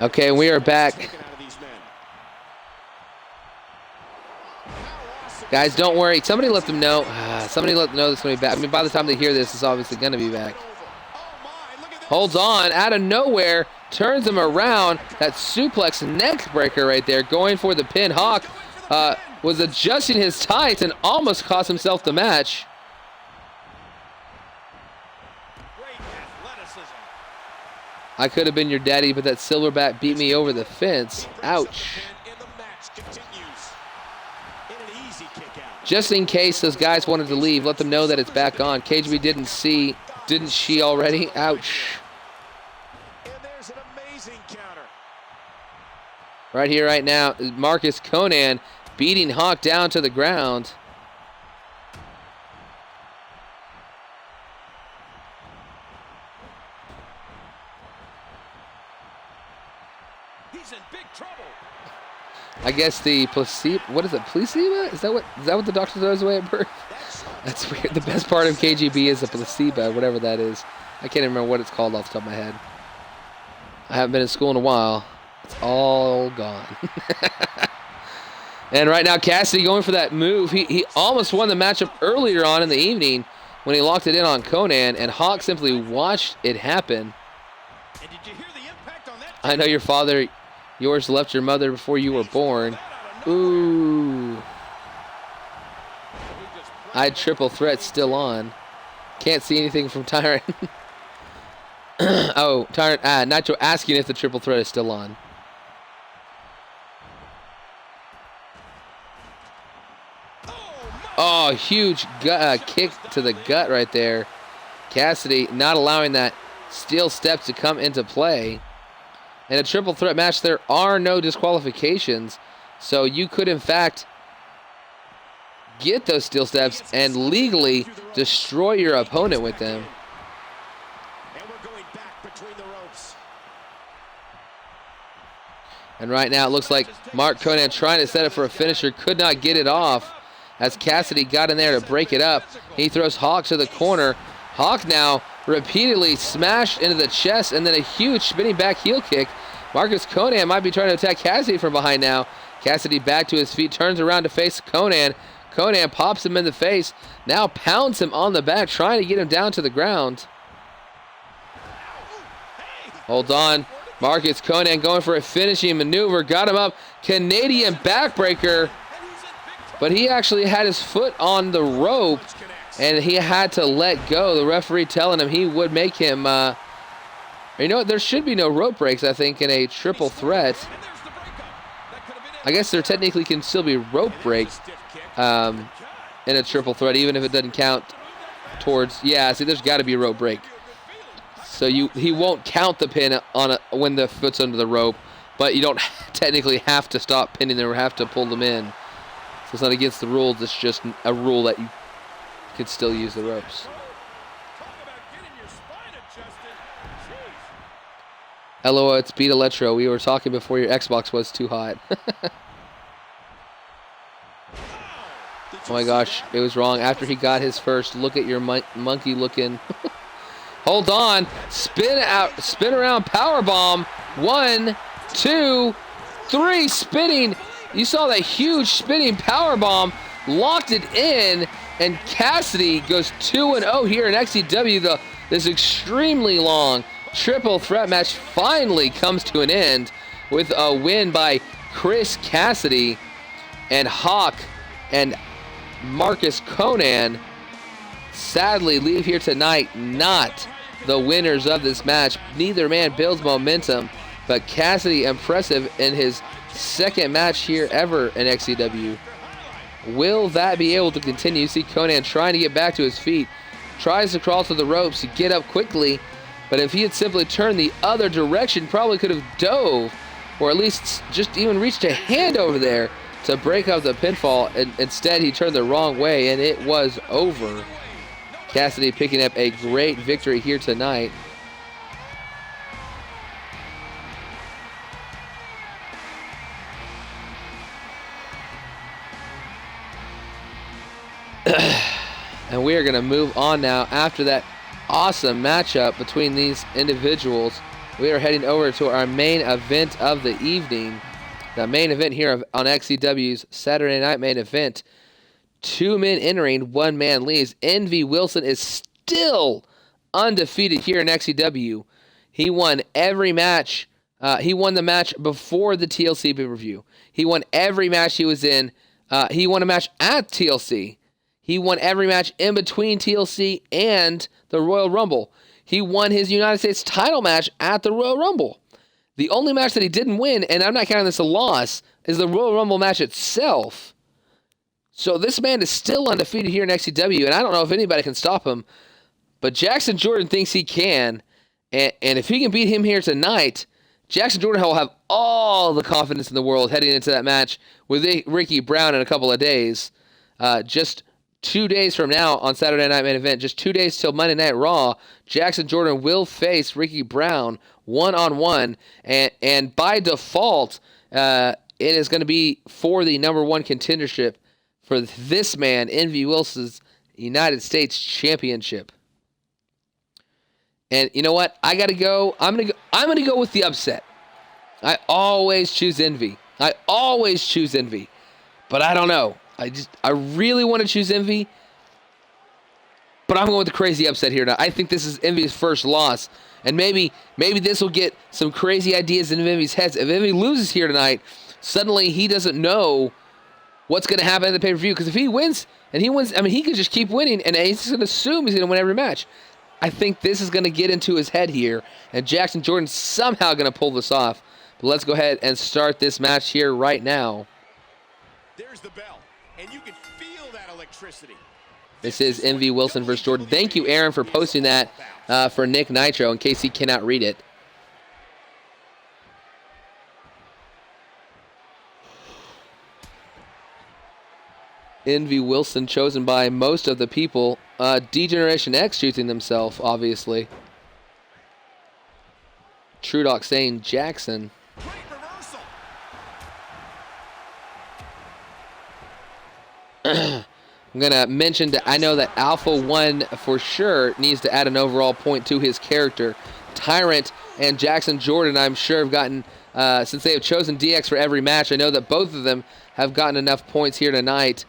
Okay, we are back. Guys, don't worry. Somebody let them know. Somebody let them know this is going to be back. I mean, by the time they hear this, it's obviously going to be back. Holds on. Out of nowhere. Turns him around. That suplex neck breaker right there. Going for the pin. Hawk was adjusting his tights and almost cost himself the match. I could have been your daddy, but that silverback beat me over the fence. Ouch. Just in case those guys wanted to leave, let them know that it's back on. KGB didn't she already? Ouch. Right here, right now, Marcus Conan beating Hawk down to the ground. He's in big trouble. I guess the placebo, what is it, placebo? Is that what the doctor does away at birth? That's weird. The best part of KGB is a placebo, whatever that is. I can't even remember what it's called off the top of my head. I haven't been in school in a while. It's all gone. And right now, Cassidy going for that move. He almost won the matchup earlier on in the evening when he locked it in on Conan, and Hawk simply watched it happen. And did you hear the impact on that? I know your father, yours left your mother before you were born. Ooh. I had triple threat still on. Can't see anything from Tyrant. Oh, Tyrant, Nitro asking if the triple threat is still on. Oh, huge kick to the gut right there. Cassidy not allowing that steel step to come into play. In a triple threat match, there are no disqualifications. So you could, in fact, get those steel steps and legally destroy your opponent with them. And right now it looks like Mark Conan trying to set up for a finisher, could not get it off as Cassidy got in there to break it up. He throws Hawk to the corner. Hawk now repeatedly smashed into the chest and then a huge spinning back heel kick. Marcus Conan might be trying to attack Cassidy from behind now. Cassidy back to his feet, turns around to face Conan. Conan pops him in the face, now pounds him on the back, trying to get him down to the ground. Hold on. Marcus Conan going for a finishing maneuver. Got him up. Canadian backbreaker. But he actually had his foot on the rope, and he had to let go. The referee telling him he would make him... you know what? There should be no rope breaks, I think, in a triple threat. I guess there technically can still be rope breaks in a triple threat, even if it doesn't count towards... Yeah, see, there's got to be a rope break. So he won't count the pin on when the foot's under the rope, but you don't technically have to stop pinning them or have to pull them in. So it's not against the rules. It's just a rule that you can still use the ropes. LOL, it's Beat Electro. We were talking before your Xbox was too hot. Oh my gosh, it was wrong. After he got his first, look at your monkey looking. Hold on. Spin out. Spin around. Powerbomb. 1, 2, 3. Spinning. You saw that huge spinning powerbomb. Locked it in. And Cassidy goes 2-0 here in XCW. This extremely long triple threat match finally comes to an end with a win by Chris Cassidy. And Hawk and Marcus Conan sadly leave here tonight not the winners of this match. Neither man builds momentum, but Cassidy impressive in his second match here ever in XCW. Will that be able to continue? See Conan trying to get back to his feet, tries to crawl to the ropes to get up quickly, but if he had simply turned the other direction, probably could have dove, or at least just even reached a hand over there to break up the pinfall, and instead he turned the wrong way and it was over. Cassidy picking up a great victory here tonight. And we are going to move on now after that awesome matchup between these individuals. We are heading over to our main event of the evening. The main event here on XCW's Saturday Night Main Event. 2 men entering, 1 man leaves. Envy Wilson is still undefeated here in XCW. He won every match. He won the match before the TLC pay-per-view. He won every match he was in. He won a match at TLC. He won every match in between TLC and the Royal Rumble. He won his United States title match at the Royal Rumble. The only match that he didn't win, and I'm not counting this a loss, is the Royal Rumble match itself. So this man is still undefeated here in XCW, and I don't know if anybody can stop him. But Jackson Jordan thinks he can, and if he can beat him here tonight, Jackson Jordan will have all the confidence in the world heading into that match with Ricky Brown in a couple of days. Just 2 days from now on Saturday Night Main Event, just 2 days till Monday Night Raw, Jackson Jordan will face Ricky Brown one-on-one, and by default, it is going to be for the number 1 contendership for this man, Envy Wilson's United States Championship. And you know what? I got to go. I'm going to go with the upset. I always choose Envy. But I don't know. I really want to choose Envy, but I'm going with the crazy upset here now. I think this is Envy's first loss, and maybe this will get some crazy ideas in Envy's head. If Envy loses here tonight, suddenly he doesn't know what's going to happen in the pay-per-view, because if he wins, I mean, he could just keep winning, and he's just going to assume he's going to win every match. I think this is going to get into his head here, and Jackson Jordan's somehow going to pull this off. But let's go ahead and start this match here right now. There's the bell, and you can feel that electricity. This is Envy Wilson versus Jordan. Thank you, Aaron, for posting that for Nick Nitro in case he cannot read it. Envy Wilson chosen by most of the people. D-Generation X choosing themselves, obviously. True Doc saying Jackson. I'm going to mention that I know that Alpha 1 for sure needs to add an overall point to his character. Tyrant and Jackson Jordan, I'm sure, have gotten, since they have chosen DX for every match, I know that both of them have gotten enough points here tonight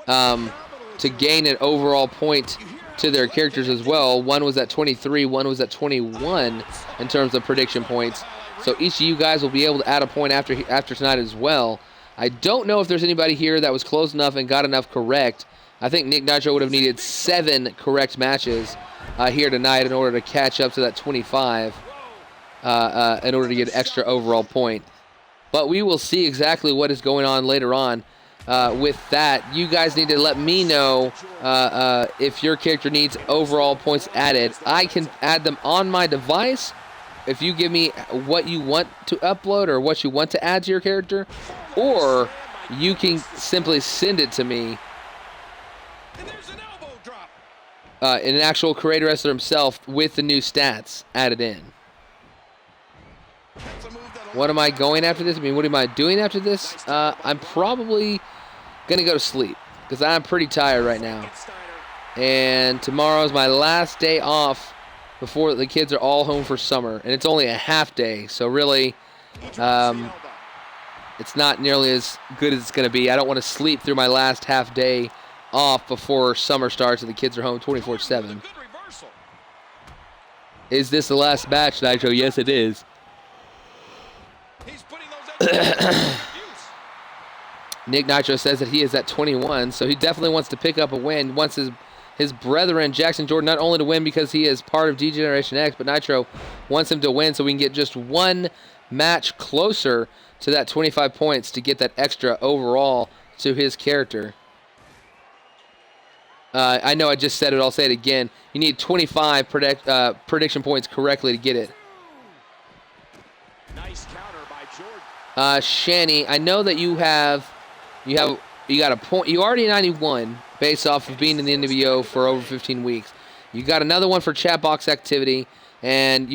to gain an overall point to their characters as well. One was at 23, one was at 21 in terms of prediction points. So each of you guys will be able to add a point after tonight as well. I don't know if there's anybody here that was close enough and got enough correct. I think Nick Nitro would have needed 7 correct matches here tonight in order to catch up to that 25 in order to get an extra overall point. But we will see exactly what is going on later on. With that, you guys need to let me know if your character needs overall points added. I can add them on my device if you give me what you want to upload or what you want to add to your character, or you can simply send it to me in an actual creator wrestler himself with the new stats added in. What am I going after this? I mean, what am I doing after this? I'm probably going to go to sleep because I'm pretty tired right now. And tomorrow is my last day off before the kids are all home for summer. And it's only a half day, so really it's not nearly as good as it's going to be. I don't want to sleep through my last half day off before summer starts and the kids are home 24/7. Is this the last match, Nitro? Yes, it is. Nick Nitro says that he is at 21, so he definitely wants to pick up a win. Wants his brethren, Jackson Jordan, not only to win because he is part of D-Generation X, but Nitro wants him to win so we can get just one match closer to that 25 points to get that extra overall to his character. I know I just said it, I'll say it again. You need 25 prediction points correctly to get it. Nice counter by Jordan. Shani, I know that you got a point. You already 91 based off of being in the NWO for over 15 weeks. You got another one for chat box activity, and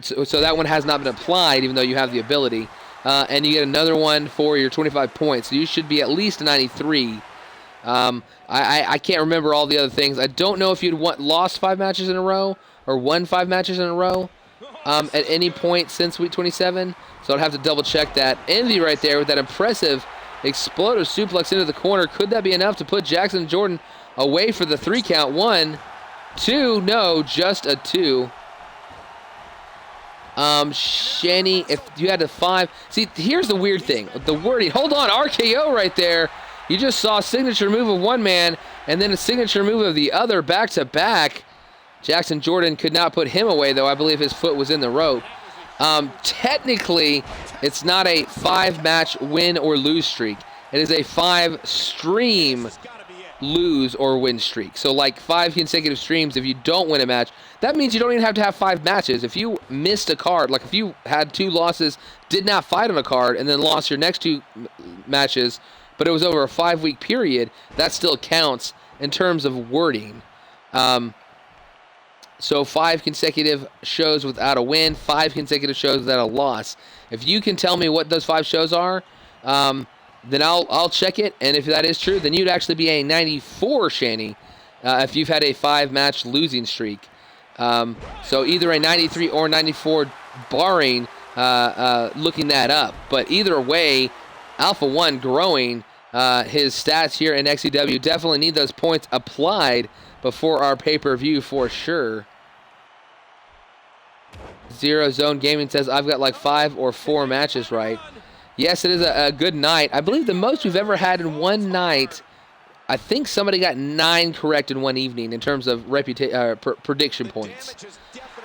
so that one has not been applied, even though you have the ability. And you get another one for your 25 points. So you should be at least a 93 I can't remember all the other things. I don't know if you'd lost 5 matches in a row or won 5 matches in a row at any point since week 27. So I'd have to double check that. Envy right there with that impressive explosive suplex into the corner. Could that be enough to put Jackson Jordan away for the 3 count? 1, 2, no, just a 2. Shanny, if you had a 5. See, here's the weird thing. The wording. Hold on, RKO right there. You just saw a signature move of one man and then a signature move of the other back to back. Jackson Jordan could not put him away, though. I believe his foot was in the rope. Technically, it's not a 5-match win or lose streak. It is a 5-stream lose or win streak. So like 5 consecutive streams, if you don't win a match, that means you don't even have to have 5 matches. If you missed a card, like if you had 2 losses, did not fight on a card, and then lost your next 2 matches, but it was over a 5-week period, that still counts in terms of wording. So 5 consecutive shows without a win, 5 consecutive shows without a loss. If you can tell me what those 5 shows are, then I'll check it. And if that is true, then you'd actually be a 94 Shanny if you've had a 5-match losing streak. So either a 93 or 94 barring looking that up. But either way, Alpha 1 growing his stats here in XCW. Definitely need those points applied before our pay-per-view for sure. Zero Zone Gaming says, I've got like 5 or 4 matches right. Yes, it is a good night. I believe the most we've ever had in one night, I think somebody got 9 correct in one evening in terms of prediction points.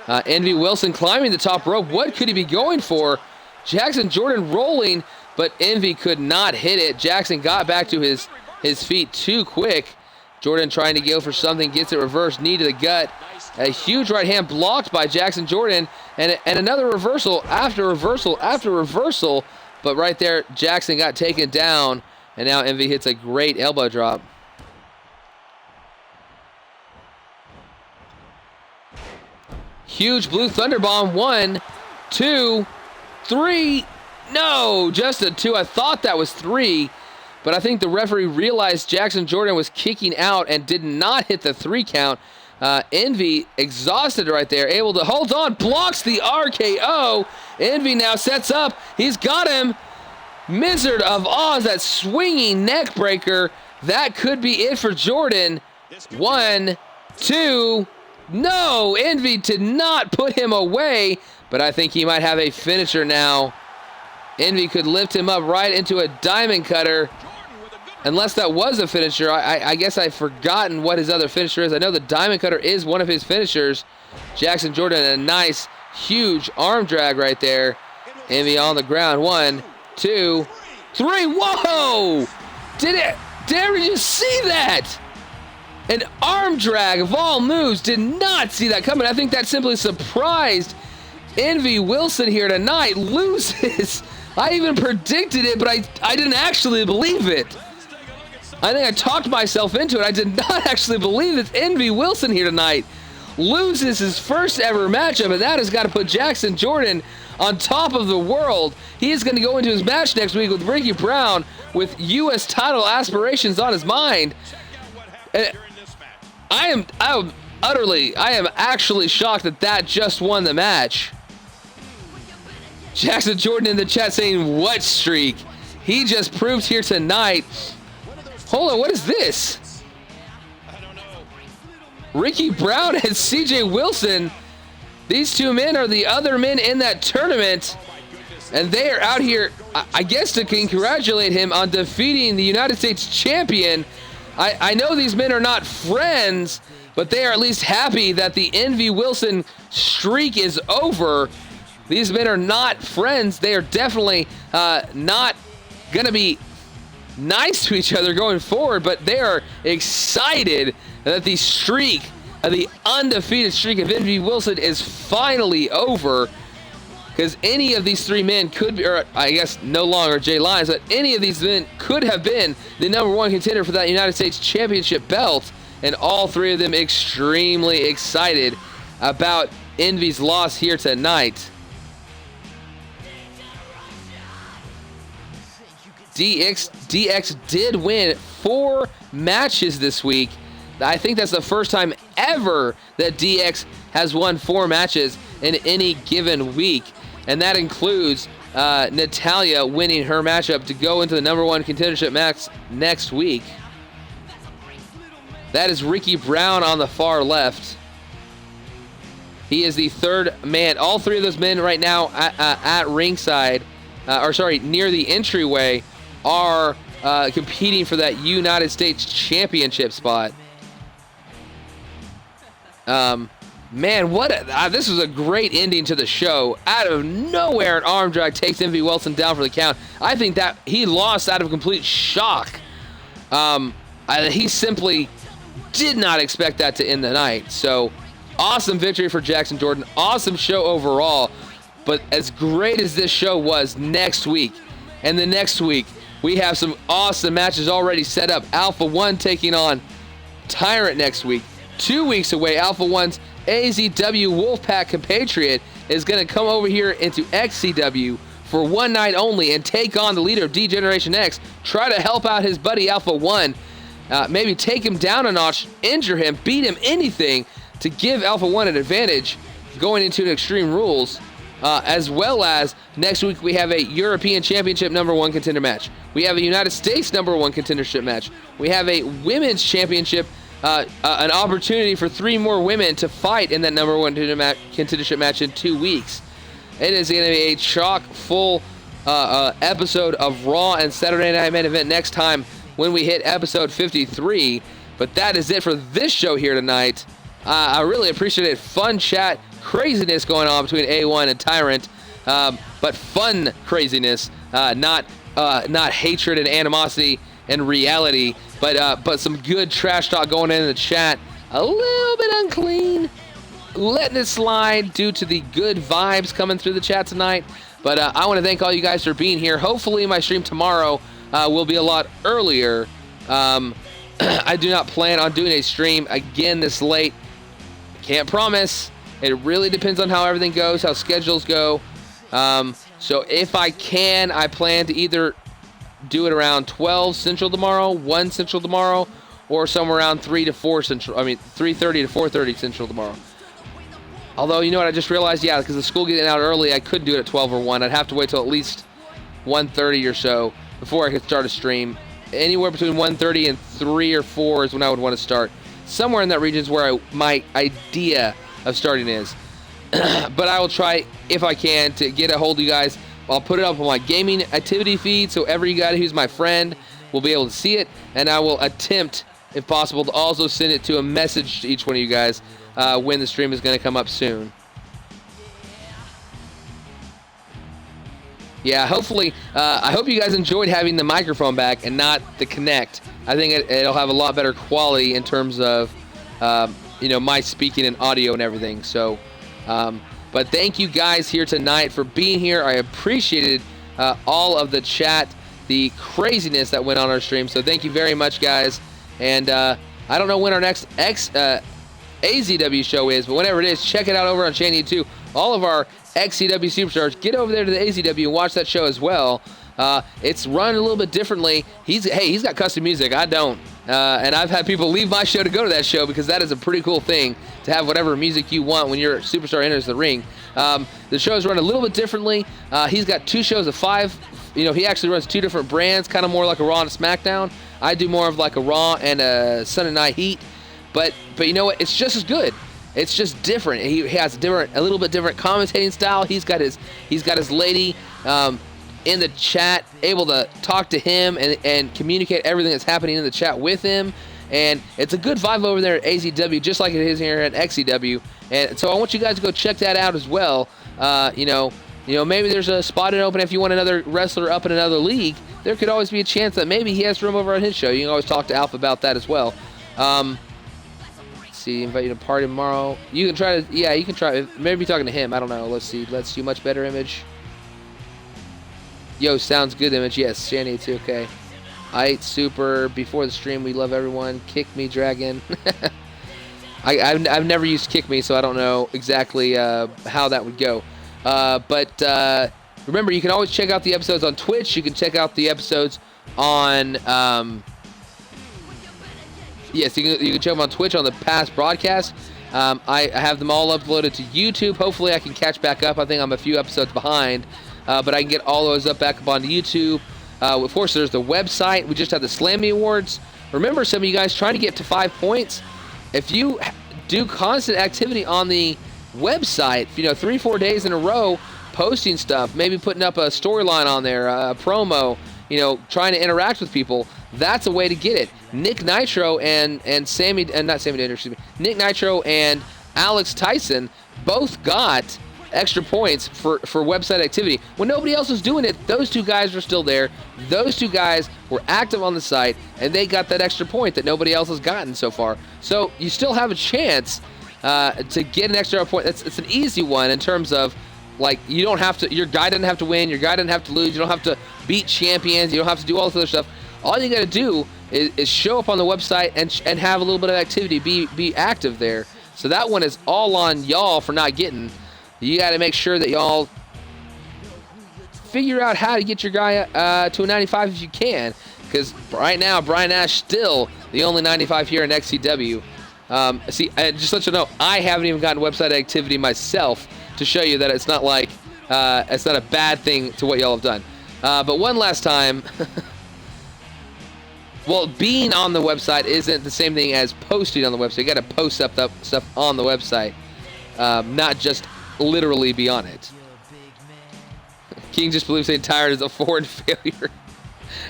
Envy Wilson climbing the top rope. What could he be going for? Jackson Jordan rolling, but Envy could not hit it. Jackson got back to his feet too quick. Jordan trying to go for something, gets it reversed, knee to the gut. A huge right hand blocked by Jackson Jordan, and another reversal after reversal after reversal. But right there, Jackson got taken down, and now Envy hits a great elbow drop. Huge blue thunder bomb. 1, 2, 3. No, just a 2. I thought that was 3. But I think the referee realized Jackson Jordan was kicking out and did not hit the 3 count. Envy exhausted right there, able to hold on, blocks the RKO. Envy now sets up. He's got him. Wizard of Oz, that swinging neck breaker. That could be it for Jordan. 1, 2. No, Envy did not put him away, but I think he might have a finisher now. Envy could lift him up right into a diamond cutter. Unless that was a finisher, I guess I've forgotten what his other finisher is. I know the diamond cutter is one of his finishers. Jackson Jordan, a nice, huge arm drag right there. Envy on the ground. 1, 2, 3. Whoa! Did everyone just see that? An arm drag of all moves. Did not see that coming. I think that simply surprised Envy Wilson here tonight. Loses. I even predicted it, but I didn't actually believe it. I think I talked myself into it. I did not actually believe it's Envy Wilson here tonight. Loses his first ever matchup, and that has got to put Jackson Jordan on top of the world. He is going to go into his match next week with Ricky Brown with U.S. title aspirations on his mind. And I am actually shocked that just won the match. Jackson Jordan in the chat saying, what streak? He just proved here tonight. Hold on, what is this? Ricky Brown and CJ Wilson. These 2 men are the other men in that tournament. And they are out here, I guess, to congratulate him on defeating the United States champion. I know these men are not friends, but they are at least happy that the Envy Wilson streak is over. These men are not friends. They are definitely not going to be nice to each other going forward, but they are excited that the streak, the undefeated streak of Envy Wilson is finally over, because any of these 3 men could be, or I guess no longer Jay Lyons, but any of these men could have been the #1 contender for that United States Championship belt, and all 3 of them extremely excited about Envy's loss here tonight. DX did win 4 matches this week. I think that's the first time ever that DX has won 4 matches in any given week. And that includes Natalya winning her matchup to go into the #1 contendership match next week. That is Ricky Brown on the far left. He is the 3rd man. All 3 of those men right now at ringside, near the entryway, are competing for that United States Championship spot. Man, this was a great ending to the show. Out of nowhere, an arm drag takes MV Wilson down for the count. I think that he lost out of complete shock. He simply did not expect that to end the night. So, awesome victory for Jackson Jordan. Awesome show overall. But as great as this show was, next week and the next week, we have some awesome matches already set up. Alpha One taking on Tyrant next week. 2 weeks away, Alpha One's AZW Wolfpack compatriot is going to come over here into XCW for one night only and take on the leader of D-Generation X, try to help out his buddy Alpha One, maybe take him down a notch, injure him, beat him, anything to give Alpha One an advantage going into an Extreme Rules. As well as next week we have a European Championship #1 contender match. We have a United States #1 contendership match. We have a Women's Championship, an opportunity for 3 more women to fight in that #1 contendership match in 2 weeks. It is going to be a chock-full episode of Raw and Saturday Night Main Event next time when we hit episode 53. But that is it for this show here tonight. I really appreciate it. Fun chat, craziness going on between A1 and Tyrant, but fun craziness, not hatred and animosity and reality, but some good trash talk going in the chat. A little bit unclean, letting it slide due to the good vibes coming through the chat tonight. But I want to thank all you guys for being here. Hopefully my stream tomorrow will be a lot earlier. I do not plan on doing a stream again this late. Can't promise. It really depends on how everything goes, how schedules go. So if I can, I plan to either do it around 12 Central tomorrow, 1 Central tomorrow, or somewhere around 3 to 4 Central. 3:30 to 4:30 Central tomorrow. Although, you know what, I just realized, yeah, because the school getting out early, I couldn't do it at 12 or 1. I'd have to wait till at least 1:30 or so before I could start a stream. Anywhere between 1:30 and 3 or 4 is when I would want to start. Somewhere in that region is where my idea of starting is. But I will try, if I can, to get a hold of you guys. I'll put it up on my gaming activity feed, so every guy who's my friend will be able to see it, and I will attempt, if possible, to also send it to a message to each one of you guys when the stream is going to come up soon. Yeah, hopefully, I hope you guys enjoyed having the microphone back and not the Kinect. I think it'll have a lot better quality in terms of, my speaking and audio and everything. So, but thank you guys here tonight for being here. I appreciated all of the chat, the craziness that went on our stream. So thank you very much, guys. And I don't know when our next AZW show is, but whenever it is, check it out over on Channel 2. All of our XCW superstars, get over there to the AZW and watch that show as well. It's run a little bit differently. He's got custom music. I don't. And I've had people leave my show to go to that show because that is a pretty cool thing to have whatever music you want when your superstar enters the ring. The show is run a little bit differently. He's got 2 shows of 5. He actually runs 2 different brands, kind of more like a Raw and a SmackDown. I do more of like a Raw and a Sunday Night Heat. But you know what? It's just as good. It's just different. He has a little bit different commentating style. He's got his lady in the chat, able to talk to him and communicate everything that's happening in the chat with him. And it's a good vibe over there at AZW, just like it is here at XCW. And so I want you guys to go check that out as well. Maybe there's a spot in open if you want another wrestler up in another league. There could always be a chance that maybe he has room over on his show. You can always talk to Alpha about that as well. Invite you to party tomorrow. You can try to, you can try, maybe talking to him. I don't know. Let's see. Let's see. Much better image. Yo, sounds good image. Yes, Shanny too. Okay. Aight, super. Before the stream, we love everyone. Kick me, Dragon. I've never used Kick Me, so I don't know exactly how that would go. But Remember, you can always check out the episodes on Twitch. You can check out the episodes on, yes, you can check them on Twitch on the past broadcast. I have them all uploaded to YouTube. Hopefully, I can catch back up. I think I'm a few episodes behind, but I can get all those back up onto YouTube. Of course, there's the website. We just had the Slammy Awards. Remember, some of you guys trying to get to 5 points. If you do constant activity on the website, 3-4 days in a row, posting stuff, maybe putting up a storyline on there, a promo, trying to interact with people, that's a way to get it. Nick Nitro and Sammy, and not Sammy Danger, excuse me, Nick Nitro and Alex Tyson both got extra points for website activity. When nobody else was doing it, those two guys were still there. Those two guys were active on the site, and they got that extra point that nobody else has gotten so far. So you still have a chance to get an extra point. It's an easy one in terms of, like, you don't have to, your guy doesn't have to win, your guy doesn't have to lose, you don't have to beat champions, you don't have to do all this other stuff. All you got to do is show up on the website and have a little bit of activity, be active there. So that one is all on y'all for not getting. You got to make sure that y'all figure out how to get your guy to a 95 if you can, because right now Brian Nash still the only 95 here in XCW. See, just let you know, I haven't even gotten website activity myself to show you that it's not like it's not a bad thing to what y'all have done. But one last time, well, being on the website isn't the same thing as posting on the website. You got to post up that stuff on the website, not just literally be on it. King just believes saying tired is a foreign failure.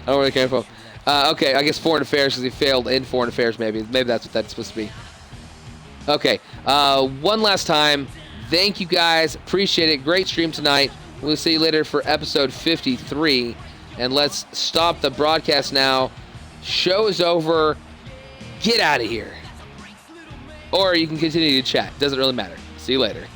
I don't know where that came from. Okay, I guess foreign affairs because he failed in foreign affairs. Maybe that's what that's supposed to be. Okay, one last time. Thank you guys. Appreciate it. Great stream tonight. We'll see you later for episode 53. And let's stop the broadcast now. Show is over. Get out of here. Or you can continue to chat. Doesn't really matter. See you later.